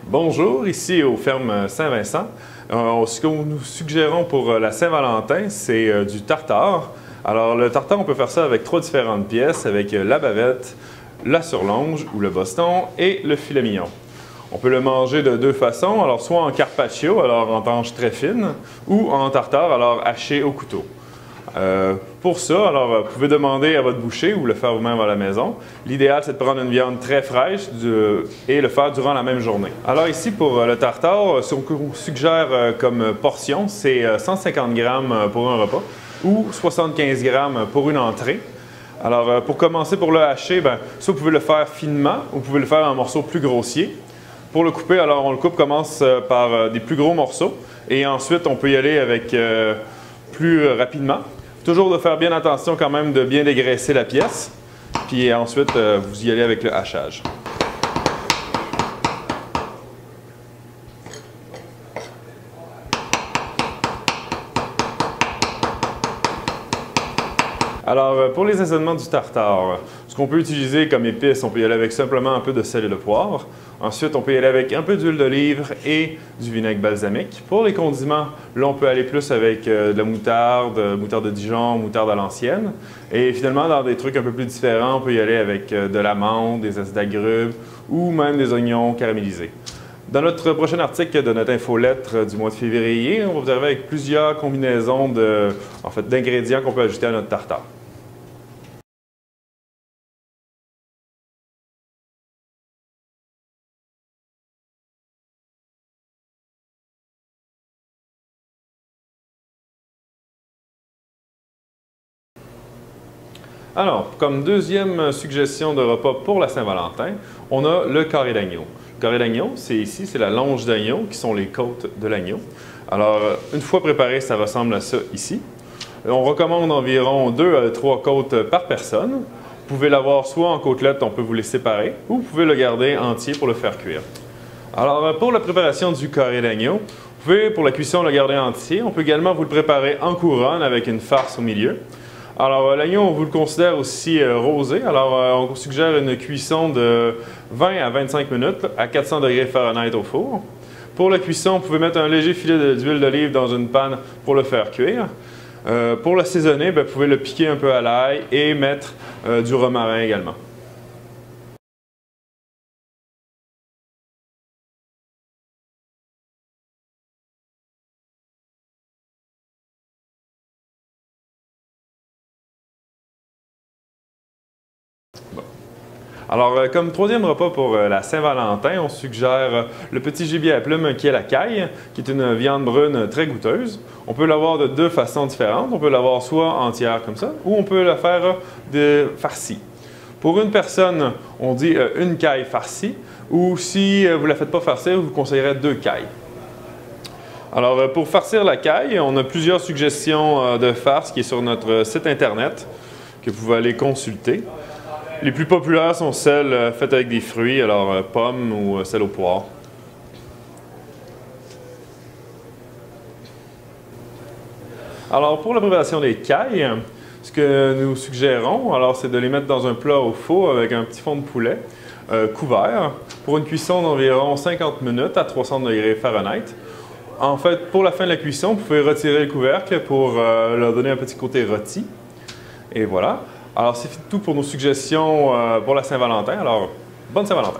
Bonjour, ici aux fermes Saint-Vincent. Ce que nous suggérons pour la Saint-Valentin, c'est du tartare. Alors le tartare, on peut faire ça avec 3 différentes pièces, avec la bavette, la surlonge ou le boston et le filet mignon. On peut le manger de 2 façons, alors soit en carpaccio, alors en tranches très fines, ou en tartare, alors haché au couteau. Pour ça, alors, vous pouvez demander à votre boucher ou le faire vous-même à la maison. L'idéal, c'est de prendre une viande très fraîche et le faire durant la même journée. Alors ici, pour le tartare, ce qu'on suggère comme portion, c'est 150 grammes pour un repas ou 75 grammes pour une entrée. Alors, pour commencer, pour le hacher, soit vous pouvez le faire finement ou vous pouvez le faire en morceaux plus grossiers. Pour le couper, alors on le coupe, commence par des plus gros morceaux et ensuite, on peut y aller avec plus rapidement. Toujours de faire bien attention quand même de bien dégraisser la pièce. Puis ensuite, vous y allez avec le hachage. Alors, pour les assaisonnements du tartare, ce qu'on peut utiliser comme épices, on peut y aller avec simplement un peu de sel et de poivre. Ensuite, on peut y aller avec un peu d'huile d'olive et du vinaigre balsamique. Pour les condiments, là, on peut aller plus avec de la moutarde, moutarde de Dijon, moutarde à l'ancienne. Et finalement, dans des trucs un peu plus différents, on peut y aller avec de l'amande, des acides d'agrumes ou même des oignons caramélisés. Dans notre prochain article de notre infolettre du mois de février, on va vous arriver avec plusieurs combinaisons d'ingrédients qu'on peut ajouter à notre tartare. Alors, comme deuxième suggestion de repas pour la Saint-Valentin, on a le carré d'agneau. Le carré d'agneau, c'est la longe d'agneau, qui sont les côtes de l'agneau. Alors, une fois préparé, ça ressemble à ça ici. On recommande environ 2 à 3 côtes par personne. Vous pouvez l'avoir soit en côtelettes, on peut vous les séparer, ou vous pouvez le garder entier pour le faire cuire. Alors, pour la préparation du carré d'agneau, vous pouvez, pour la cuisson, le garder entier. On peut également vous le préparer en couronne avec une farce au milieu. Alors, l'agneau, on vous le considère aussi rosé. Alors, on suggère une cuisson de 20 à 25 minutes à 400 degrés Fahrenheit au four. Pour la cuisson, vous pouvez mettre un léger filet d'huile d'olive dans une panne pour le faire cuire. Pour l'assaisonner, vous pouvez le piquer un peu à l'ail et mettre du romarin également. Alors, comme troisième repas pour la Saint-Valentin, on suggère le petit gibier à plumes qui est la caille, qui est une viande brune très goûteuse. On peut l'avoir de 2 façons différentes. On peut l'avoir soit entière comme ça, ou on peut la faire farcie. Pour une personne, on dit une caille farcie, ou si vous ne la faites pas farcir, vous conseillerez 2 cailles. Alors, pour farcir la caille, on a plusieurs suggestions de farce qui est sur notre site Internet, que vous pouvez aller consulter. Les plus populaires sont celles faites avec des fruits, alors pommes ou celles au poire. Alors pour la préparation des cailles, ce que nous suggérons, alors c'est de les mettre dans un plat au four avec un petit fond de poulet couvert pour une cuisson d'environ 50 minutes à 300 degrés Fahrenheit. En fait, pour la fin de la cuisson, vous pouvez retirer le couvercle pour leur donner un petit côté rôti. Et voilà. Alors, c'est tout pour nos suggestions pour la Saint-Valentin. Alors, bonne Saint-Valentin!